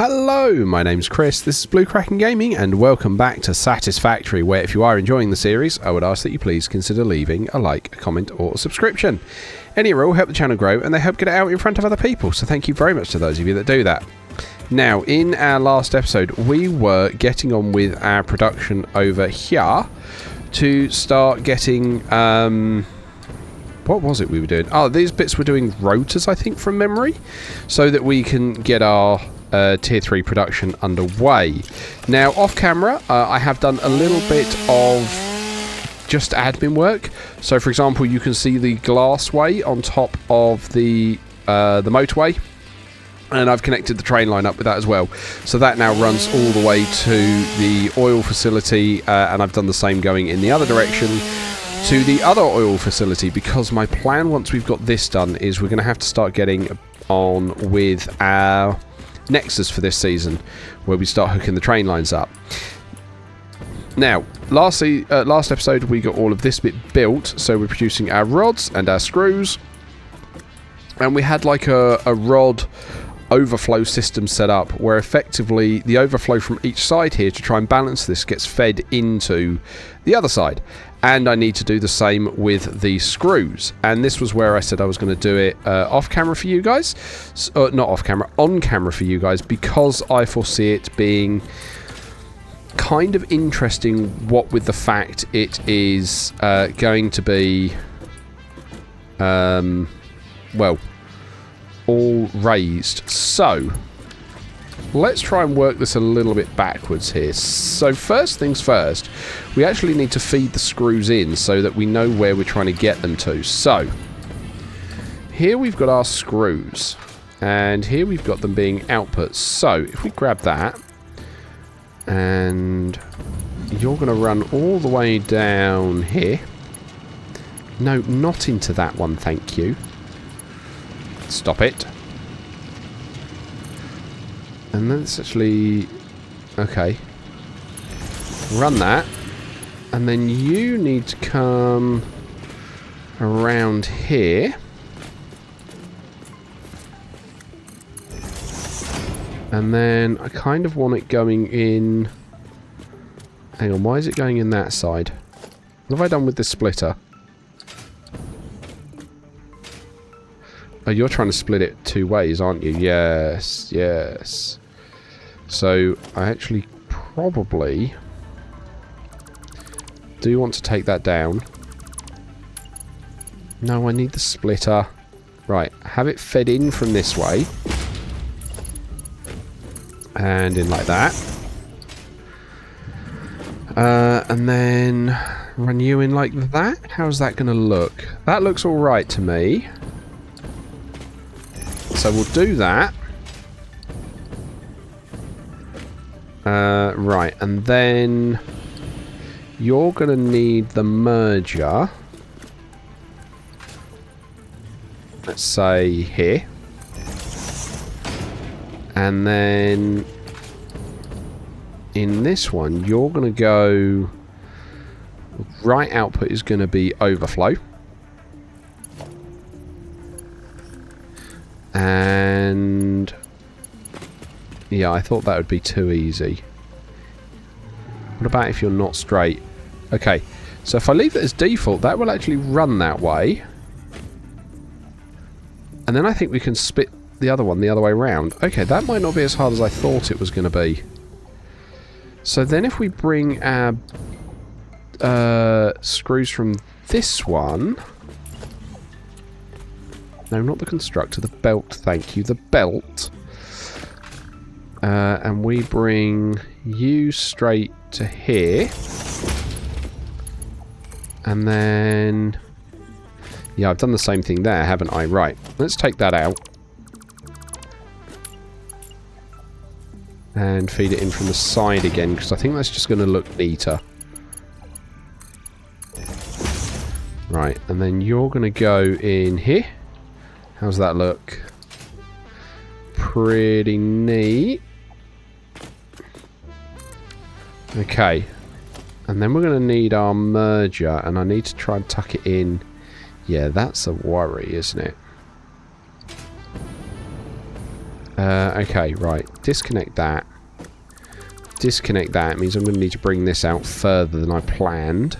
Hello, my name's Chris, this is Blue Kraken Gaming, and welcome back to Satisfactory, where if you are enjoying the series, I would ask that you please consider leaving a like, a comment, or a subscription. Any or all help the channel grow, and they help get it out in front of other people, so thank you very much to those of you that do that. Now, in our last episode, we were getting on with our production over here to start getting, what was it we were doing? Oh, these bits were doing rotors, I think, from memory, so that we can get our Tier 3 production underway. Now, off camera, I have done a little bit of just admin work. So, for example, you can see the glassway on top of the motorway, and I've connected the train line up with that as well. So that now runs all the way to the oil facility, and I've done the same going in the other direction to the other oil facility, because my plan once we've got this done is we're going to have to start getting on with our Nexus for this season, where we start hooking the train lines up. Now, last episode we got all of this bit built, so we're producing our rods and our screws, and we had like a rod overflow system set up where effectively the overflow from each side here to try and balance this gets fed into the other side. And I need to do the same with the screws. And this was where I said I was going to do it off camera for you guys. Not off camera, on camera for you guys, because I foresee it being kind of interesting, what with the fact it is going to be, well, all raised. So let's try and work this a little bit backwards here. So first things first, we actually need to feed the screws in so that we know where we're trying to get them to. So here we've got our screws, and here we've got them being outputs. So if we grab that, and you're going to run all the way down here. No, not into that one, thank you. Stop it. And that's actually... okay. Run that. And then you need to come around here. And then I kind of want it going in... hang on, why is it going in that side? What have I done with this splitter? Oh, you're trying to split it two ways, aren't you? Yes, yes. So, I actually probably do want to take that down. No, I need the splitter. Right, have it fed in from this way. And in like that. And then run you in like that. How's that going to look? That looks alright to me. So we'll do that. Right, and then you're going to need the merger. Let's say here. And then in this one, you're going to go... right output is going to be overflow. And... yeah, I thought that would be too easy. What about if you're not straight? Okay, so if I leave it as default, that will actually run that way. And then I think we can split the other one the other way around. Okay, that might not be as hard as I thought it was going to be. So then if we bring our screws from this one... no, not the constructor, the belt, thank you, the belt. And we bring you straight to here. And then... yeah, I've done the same thing there, haven't I? Right, let's take that out. And feed it in from the side again, because I think that's just going to look neater. Right, and then you're going to go in here. How's that look? Pretty neat. Okay. And then we're going to need our merger, and I need to try and tuck it in. Yeah, that's a worry, isn't it? Okay, right. Disconnect that. Disconnect that. It means I'm going to need to bring this out further than I planned.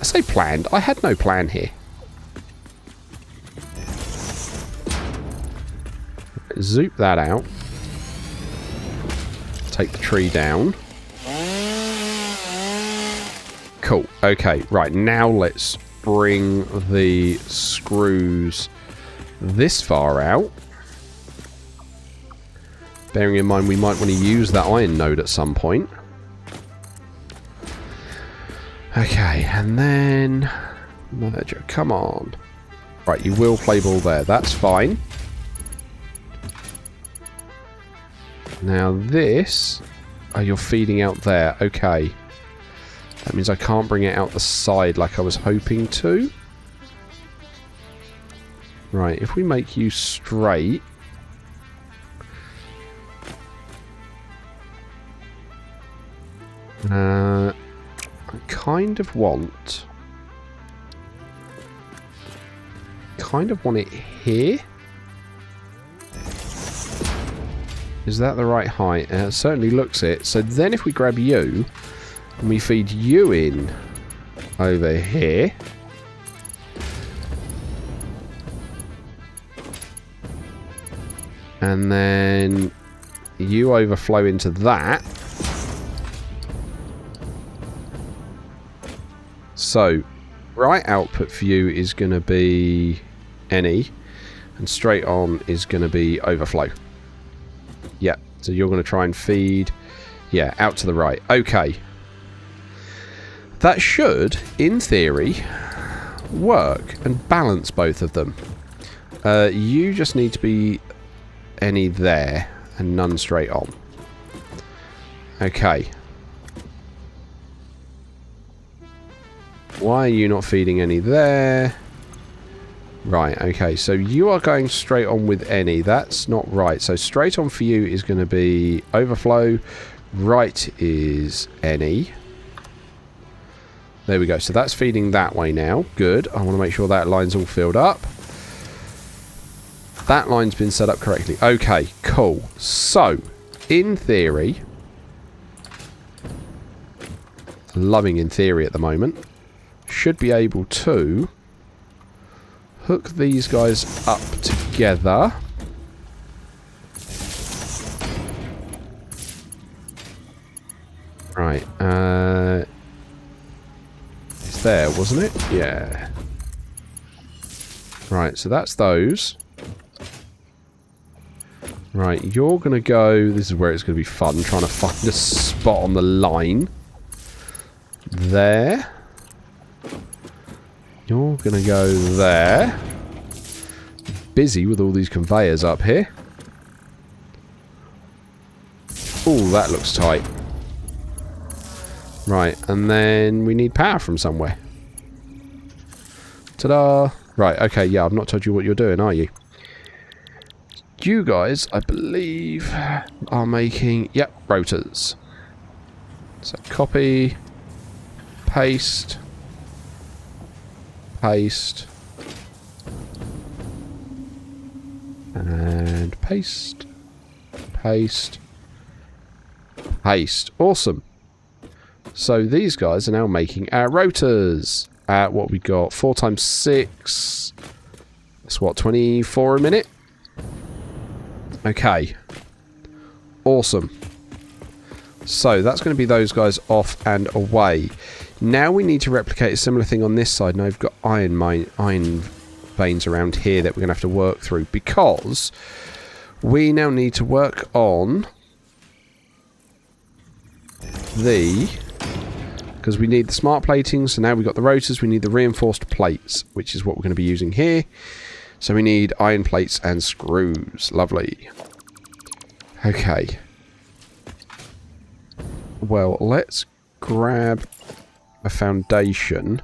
I say planned. I had no plan here. Zoop that out. Take the tree down. Cool. Okay, right. Now let's bring the screws this far out. Bearing in mind we might want to use that iron node at some point. Okay, and then... merger, come on. Right, you will play ball there. That's fine. Now this... oh, you're feeding out there. Okay. That means I can't bring it out the side like I was hoping to. Right, if we make you straight... I kind of want it here. Is that the right height? It certainly looks it. So then if we grab you and we feed you in over here. And then you overflow into that. So, right output for you is going to be any, and straight on is going to be overflow. Yeah, so you're going to try and feed, yeah, out to the right. Okay. That should, in theory, work and balance both of them. You just need to be any there and none straight on. Okay. Why are you not feeding any there? Right, okay, so you are going straight on with any. That's not right. So straight on for you is going to be overflow. Right is any. There we go. So that's feeding that way now. Good. I want to make sure that line's all filled up. That line's been set up correctly. Okay, cool. So, in theory... loving in theory at the moment... should be able to hook these guys up together. Right, it's there, wasn't it? Yeah. Right, so that's those. Right, you're going to go... this is where it's going to be fun, trying to find a spot on the line. There. You're going to go there. Busy with all these conveyors up here. Oh, that looks tight. Right, and then we need power from somewhere. Ta-da! Right, okay, yeah, I've not told you what you're doing, are you? You guys, I believe, are making... yep, rotors. So, copy, paste... paste, and paste, paste, paste. Awesome. So these guys are now making our rotors at what we got, 4 times 6. That's what, 24 a minute? Okay. Awesome. So that's going to be those guys off and away. Now we need to replicate a similar thing on this side. Now we've got iron veins around here that we're going to have to work through, because we now need to work on because we need the smart plating. So now we've got the rotors, we need the reinforced plates, which is what we're going to be using here. So we need iron plates and screws. Lovely. Okay. Well, let's grab a foundation.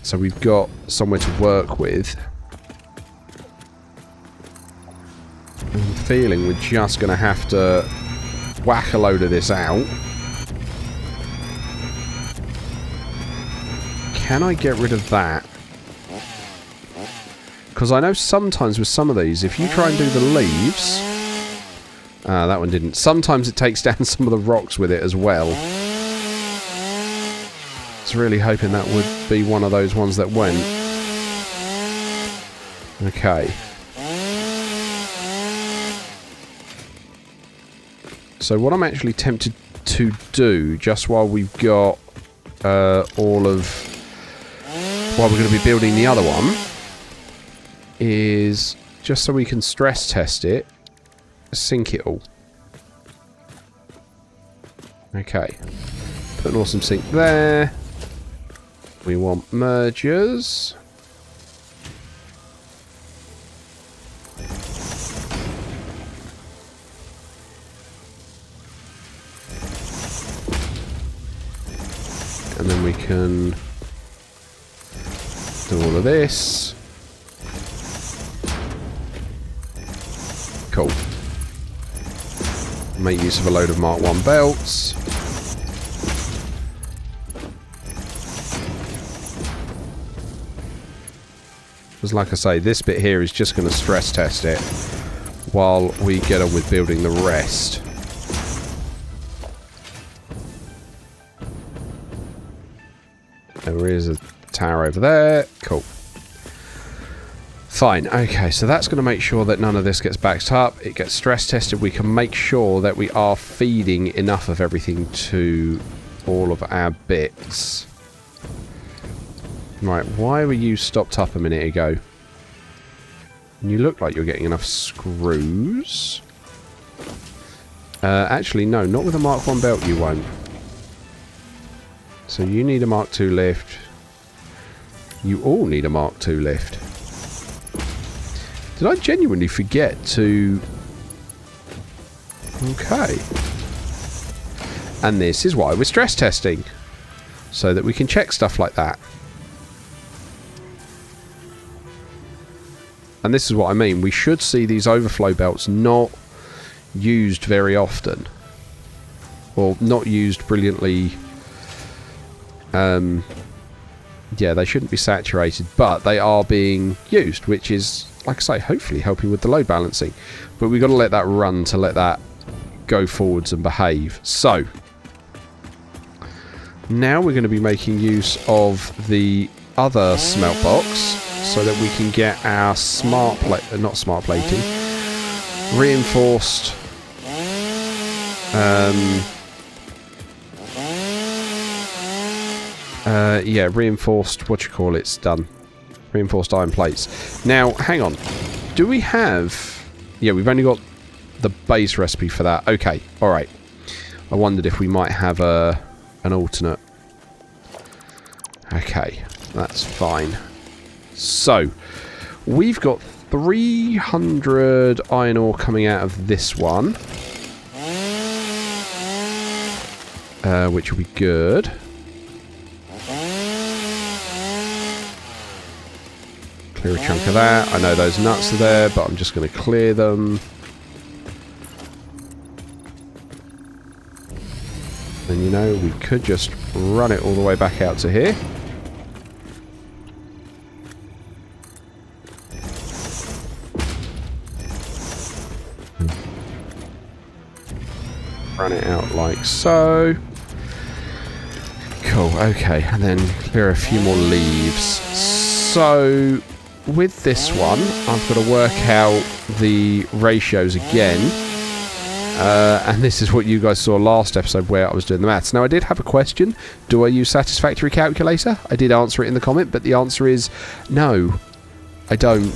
So we've got somewhere to work with. I'm feeling we're just going to have to whack a load of this out. Can I get rid of that? Because I know sometimes with some of these, if you try and do the leaves... that one didn't. Sometimes it takes down some of the rocks with it as well. I was really hoping that would be one of those ones that went. Okay. So what I'm actually tempted to do, just while we've got while we're going to be building the other one, is just so we can stress test it, sink it all. Okay. Put an awesome sink there. We want mergers. And then we can do all of this. Cool. Make use of a load of Mark 1 belts. Because like I say, this bit here is just going to stress test it while we get on with building the rest. There is a tower over there. Cool. Fine. Okay, so that's going to make sure that none of this gets backed up. It gets stress tested. We can make sure that we are feeding enough of everything to all of our bits. Right, why were you stopped up a minute ago? You look like you're getting enough screws. Actually, no, not with a Mark 1 belt you won't. So you need a Mark 2 lift. You all need a Mark 2 lift. Did I genuinely forget to... Okay. And this is why we're stress testing. So that we can check stuff like that. And this is what I mean. We should see these overflow belts not used very often. Or not used brilliantly. Yeah, they shouldn't be saturated, but they are being used, which is, like I say, hopefully helping with the load balancing. But we've got to let that run to let that go forwards and behave. So, now we're going to be making use of the other smelt box so that we can get our reinforced yeah, reinforced, it's done. Reinforced iron plates. Now, hang on. Do we have... Yeah, we've only got the base recipe for that. Okay, alright. I wondered if we might have an alternate. Okay, that's fine. So, we've got 300 iron ore coming out of this one. Which will be good. Clear a chunk of that. I know those nuts are there, but I'm just going to clear them. And you know, we could just run it all the way back out to here. Run it out like so. Cool, okay, and then clear a few more leaves. So, with this one, I've got to work out the ratios again. And this is what you guys saw last episode where I was doing the maths. Now, I did have a question. Do I use Satisfactory Calculator? I did answer it in the comment, but the answer is no, I don't.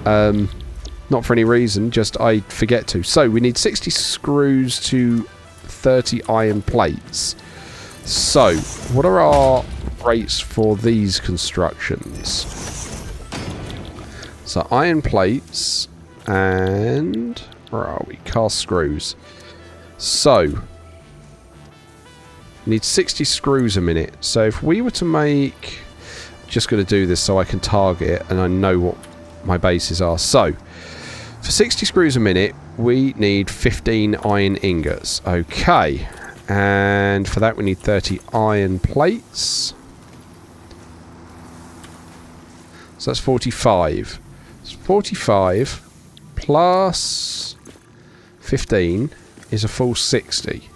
Not for any reason, just I forget to. So, we need 60 screws to 30 iron plates. So, what are our rates for these constructions? So, iron plates and... where are we? Cast screws. So, need 60 screws a minute. So, if we were to make... just going to do this so I can target and I know what my bases are. So, for 60 screws a minute, we need 15 iron ingots. Okay. And for that we need 30 iron plates. So that's 45. So 45 plus 15 is a full 60.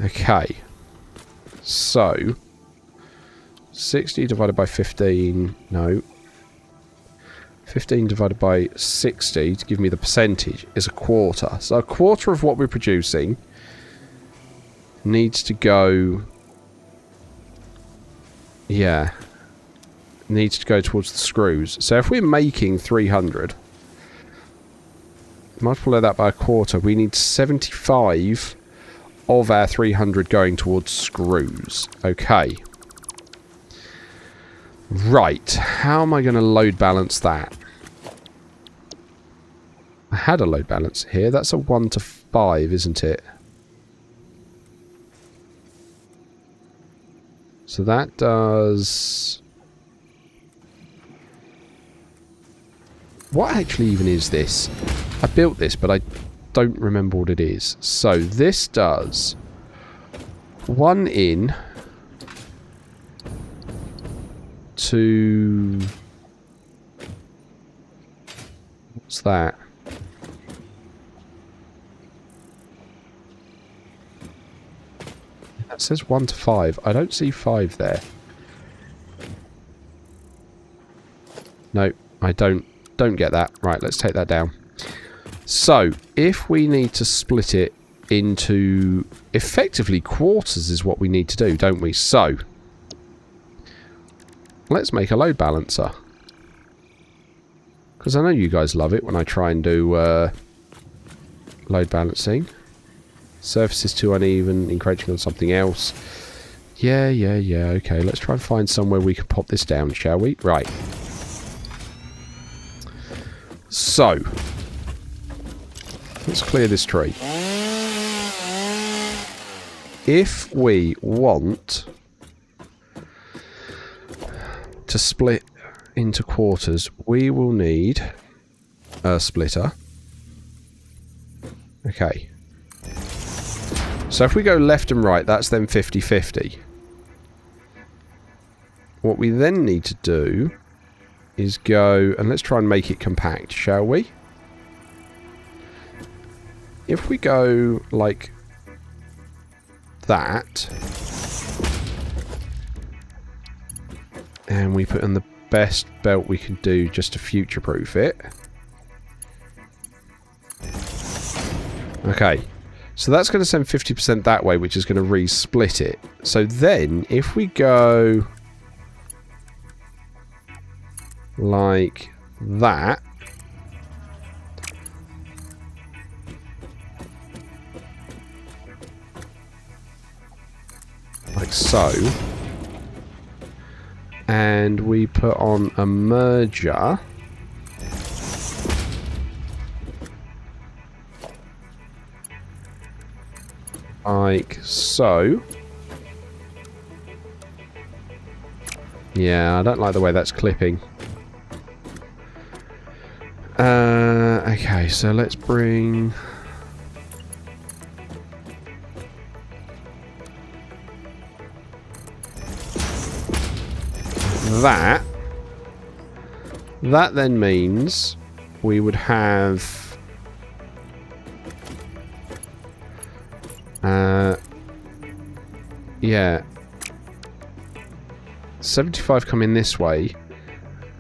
Okay. So 60 divided by 15, no. 15 divided by 60 to give me the percentage is a quarter. So a quarter of what we're producing needs to go... Yeah. Needs to go towards the screws. So if we're making 300, multiply that by a quarter, we need 75 of our 300 going towards screws. Okay. Right. How am I going to load balance that? I had a load balance here. That's a 1 to 5, isn't it? So that does... What actually even is this? I built this, but I don't remember what it is. So this does 1 in to... What's that? That says 1 to 5. I don't see 5 there. No, I don't get that. Right, let's take that down. So, if we need to split it into effectively quarters is what we need to do, don't we? So, let's make a load balancer. Because I know you guys love it when I try and do load balancing. Surfaces too uneven, encroaching on something else. Yeah, okay. Let's try and find somewhere we can pop this down, shall we? Right. So, let's clear this tree. If we want to split into quarters, we will need a splitter. Okay. So if we go left and right, that's then 50-50. What we then need to do is go, and let's try and make it compact, shall we? If we go like that, and we put in the best belt we can do just to future-proof it. Okay, so that's going to send 50% that way, which is going to re-split it. So then, if we go like that, like so, and we put on a merger, like so. Yeah, I don't like the way that's clipping. Okay, so let's bring... that. That then means we would have... yeah. 75 coming this way.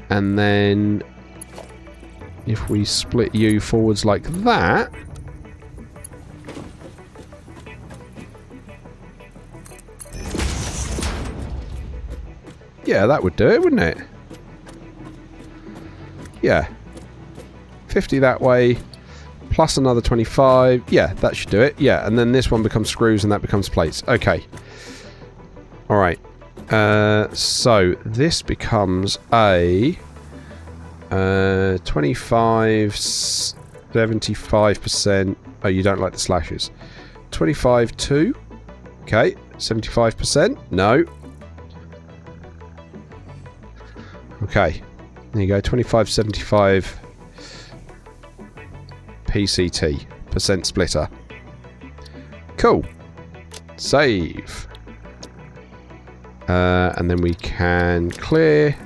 And then... if we split you forwards like that... yeah, that would do it, wouldn't it? Yeah. 50 that way, plus another 25. Yeah, that should do it. Yeah, and then this one becomes screws and that becomes plates. Okay. Alright. So, this becomes a... 25, 75%. Oh, you don't like the slashes. 25 2. Okay, 75%. No. Okay, there you go. 25, 75 PCT percent splitter. Cool. Save. And then we can clear.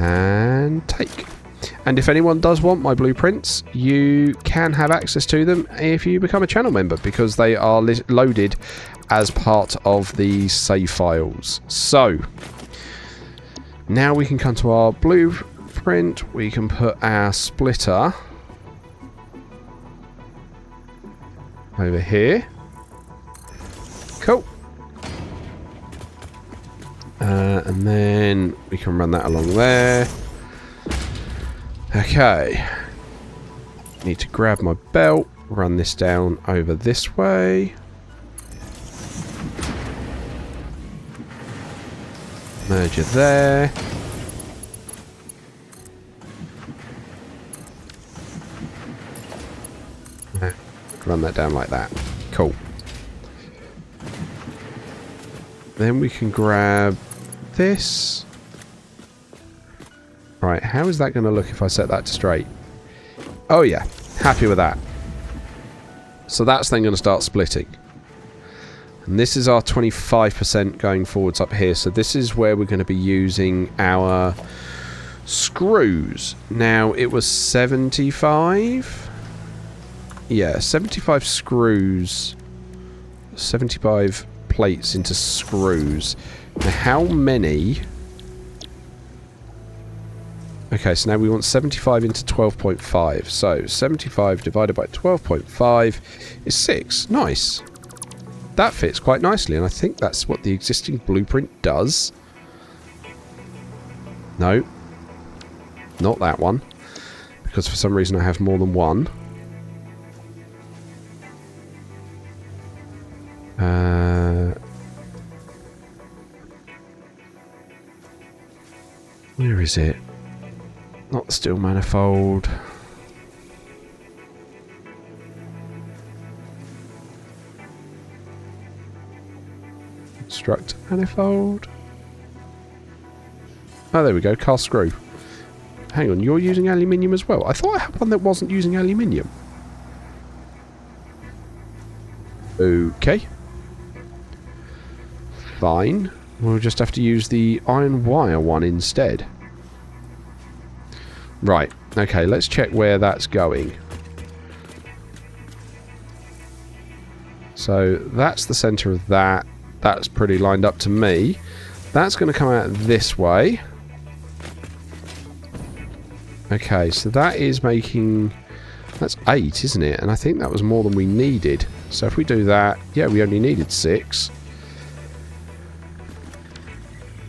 And take. And if anyone does want my blueprints, you can have access to them if you become a channel member, because they are loaded as part of the save files. So, now we can come to our blueprint. We can put our splitter over here. Cool. And then we can run that along there. Okay. Need to grab my belt, run this down over this way. Merger there. Run that down like that. Cool. Then we can grab this. Right, how is that going to look if I set that to straight? Oh yeah, happy with that. So that's then going to start splitting. And this is our 25% going forwards up here. So this is where we're going to be using our screws. Now, it was 75. Yeah, 75 screws. 75 plates into screws. Now, how many... Okay, so now we want 75 into 12.5. So 75 divided by 12.5 is 6. Nice. That fits quite nicely, and I think that's what the existing blueprint does. No. Not that one. Because for some reason I have more than one. Where is it? Not the steel manifold. Construct manifold. Oh, there we go. Cast screw. Hang on, you're using aluminium as well? I thought I had one that wasn't using aluminium. Okay. Fine. We'll just have to use the iron wire one instead. Right. Okay, let's check where that's going. So, that's the centre of that. That's pretty lined up to me. That's going to come out this way. Okay, so that is making... That's 8, isn't it? And I think that was more than we needed. So if we do that... Yeah, we only needed 6.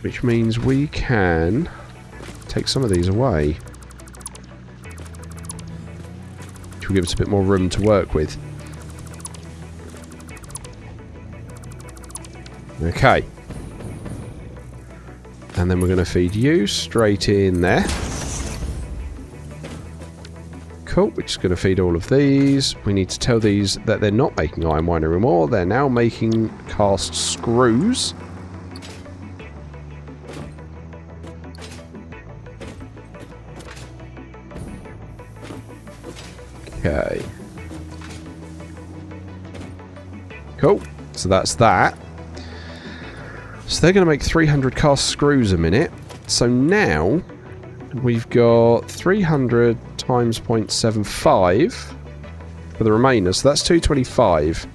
Which means we can take some of these away. Which will give us a bit more room to work with. Okay. And then we're going to feed you straight in there. Cool, which is going to feed all of these. We need to tell these that they're not making iron wire anymore. They're now making cast screws. Okay. Cool. So that's that. So they're going to make 300 cast screws a minute. So now we've got 300 times 0.75 for the remainder. So that's 225.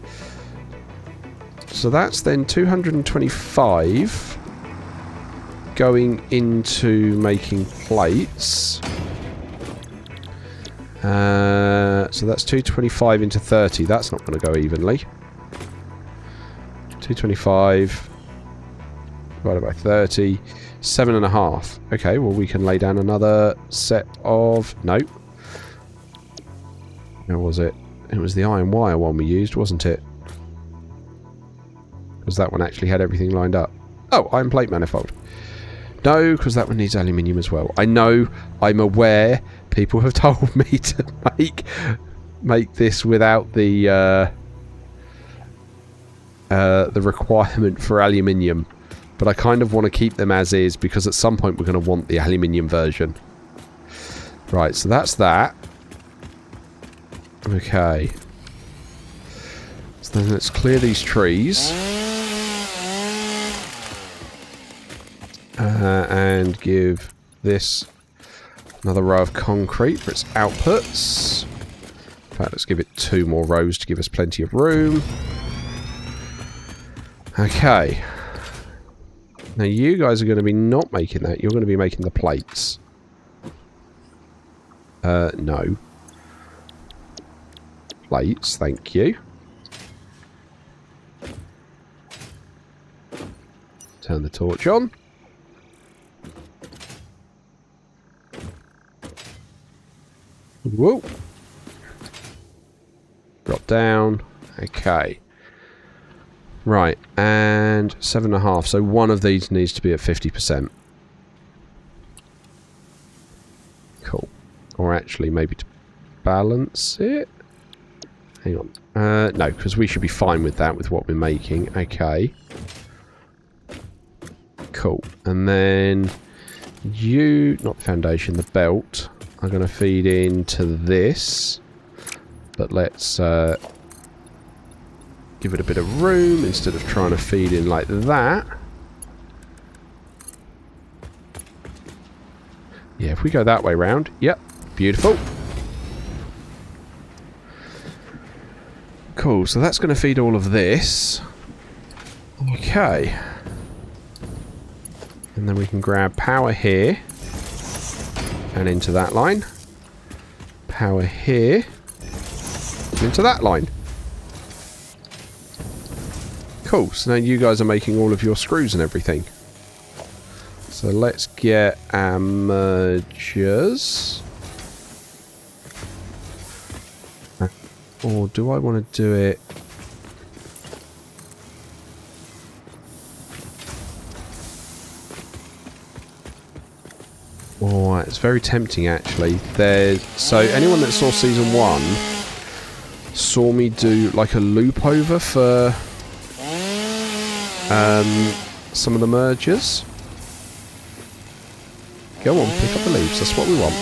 So that's then 225 going into making plates. So that's 225 into 30. That's not going to go evenly. 225 divided by 30. 7.5. Okay, well we can lay down another set of... Nope. Where was it? It was the iron wire one we used, wasn't it? Because that one actually had everything lined up. Oh, iron plate manifold. No, because that one needs aluminium as well. I know, I'm aware, people have told me to make this without the requirement for aluminium. But I kind of want to keep them as is, because at some point we're going to want the aluminium version. Right, so that's that. Okay. So then let's clear these trees. And give this another row of concrete for its outputs. In fact, let's give it 2 more rows to give us plenty of room. Okay. Now you guys are going to be not making that. You're going to be making the plates. No. Plates, thank you. Turn the torch on. Whoa. Drop down. Okay. Right, and 7.5. So one of these needs to be at 50%. Cool. Or actually, maybe to balance it? Hang on. No, because we should be fine with that, with what we're making. Okay. Cool. And then you, not the foundation, the belt, are going to feed into this. But let's give it a bit of room instead of trying to feed in like that. Yeah, if we go that way round. Yep. Beautiful. Cool, so that's going to feed all of this. Okay. And then we can grab power here. And into that line. Power here. Into that line. Cool, so now you guys are making all of your screws and everything. So let's get our mergers. Or do I want to do it? Oh, it's very tempting actually. So anyone that saw season 1 saw me do like a loop over for some of the mergers. Go on, pick up the leaves. That's what we want.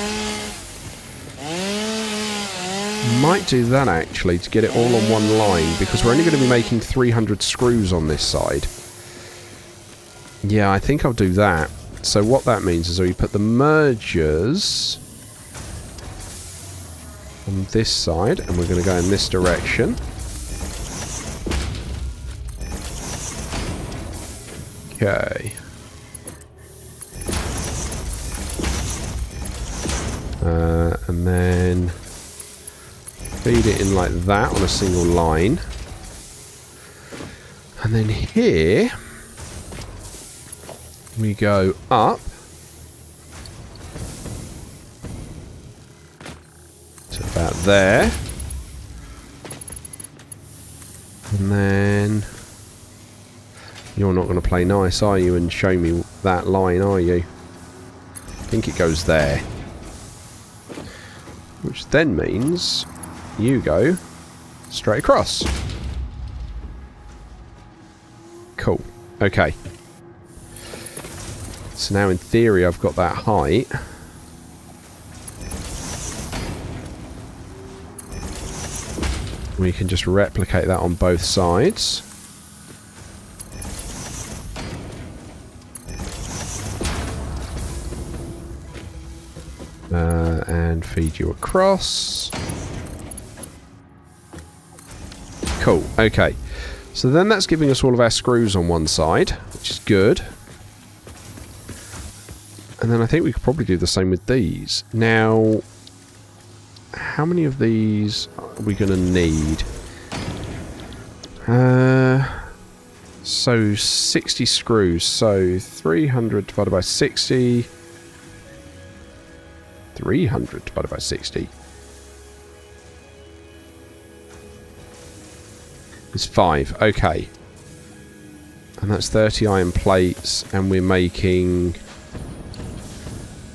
Might do that actually to get it all on one line because we're only going to be making 300 screws on this side. Yeah, I think I'll do that. So what that means is we put the mergers on this side and we're going to go in this direction. Okay. And then feed it in like that on a single line. And then here we go up to about there. And then you're not going to play nice, are you, and show me that line, are you? I think it goes there. Which then means you go straight across. Cool. Okay. So now in theory I've got that height. We can just replicate that on both sides. And feed you across. Cool, okay. So then that's giving us all of our screws on one side, which is good. And then I think we could probably do the same with these. Now, how many of these are we going to need? So 60 screws. So 300 divided by 60. 300 divided by 60 is 5. Okay. And that's 30 iron plates. And we're making...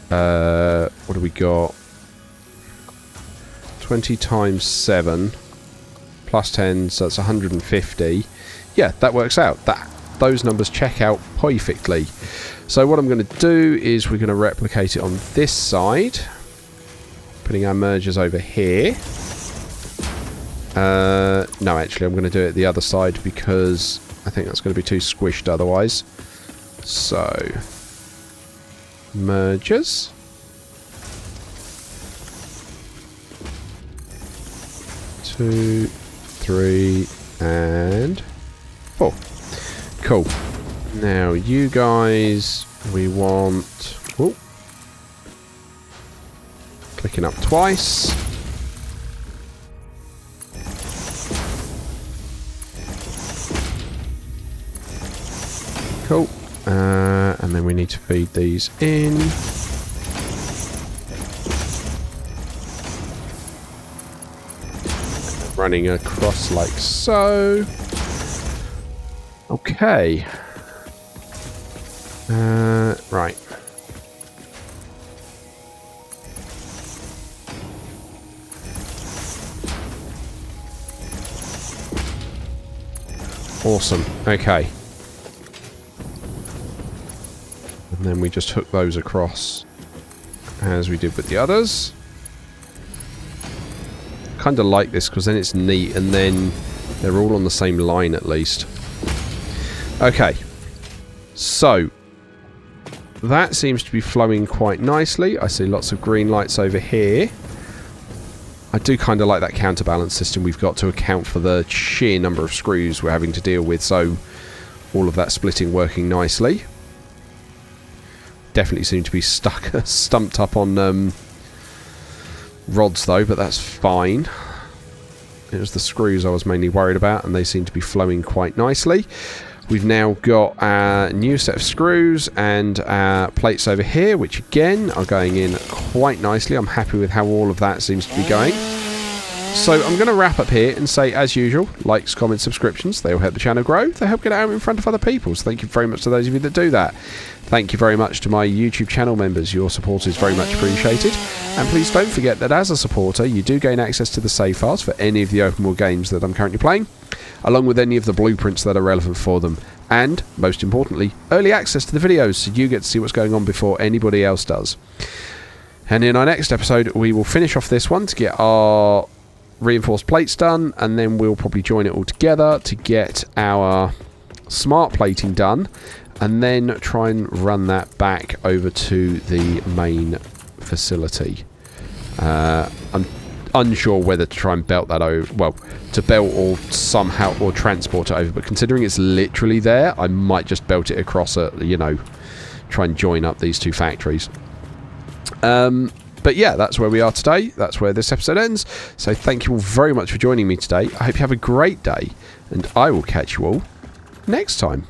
what do we got? 20 times 7 plus 10, so that's 150. Yeah, that works out. Those numbers check out perfectly. So what I'm going to do is we're going to replicate it on this side, putting our mergers over here. No, actually, I'm going to do it the other side because I think that's going to be too squished otherwise. So mergers. 2, 3, and 4. Cool. Now, you guys, we want... Oh. Clicking up twice. Cool. And then we need to feed these in. Running across like so. Okay. Right. Awesome. Okay. And then we just hook those across as we did with the others. Kind of like this because then it's neat and then they're all on the same line at least. Okay. So that seems to be flowing quite nicely. I see lots of green lights over here. I do kind of like that counterbalance system we've got to account for the sheer number of screws we're having to deal with. So all of that splitting working nicely. Definitely seem to be stumped up on rods though, but that's fine. It was the screws I was mainly worried about, and they seem to be flowing quite nicely. We've now got a new set of screws and plates over here, which again are going in quite nicely. I'm happy with how all of that seems to be going. So I'm going to wrap up here and say, as usual, likes, comments, subscriptions, they will help the channel grow. They help get it out in front of other people. So thank you very much to those of you that do that. Thank you very much to my YouTube channel members. Your support is very much appreciated. And please don't forget that as a supporter, you do gain access to the save files for any of the open world games that I'm currently playing, along with any of the blueprints that are relevant for them. And, most importantly, early access to the videos, so you get to see what's going on before anybody else does. And in our next episode, we will finish off this one to get our reinforced plates done, and then we'll probably join it all together to get our smart plating done, and then try and run that back over to the main facility. I'm unsure whether to try and belt that over, well, to belt or somehow or transport it over, but considering it's literally there, I might just belt it across you know, try and join up these two factories. But yeah, that's where we are today. That's where this episode ends. So thank you all very much for joining me today. I hope you have a great day, and I will catch you all next time.